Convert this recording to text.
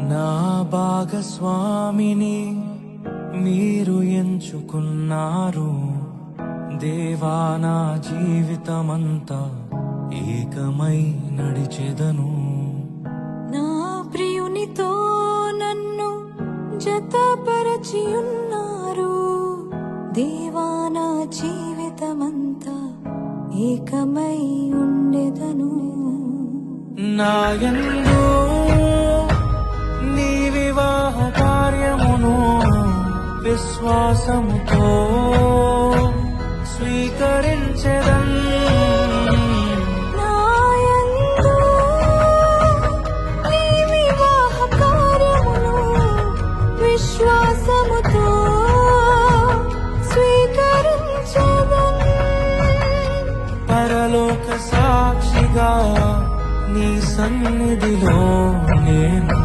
నా భాగస్వామిని మీరు ఎంచుకున్నారు దేవా, నా జీవితమంతా ఏకమై నడిచెదను. నా ప్రియునితో నన్ను జతపరచి ఉన్నారు దేవా, నా జీవితమంతా ఏకమై ఉండెదను. నాయందు నీ వివాహ కార్యమును విశ్వాసముతో స్వీకరించెదన్. నాయందు నీ వివాహ కార్యమును విశ్వాసముతో స్వీకరించెదన్. పరలోక సాక్షిగా నీ సన్నిధిలో నేను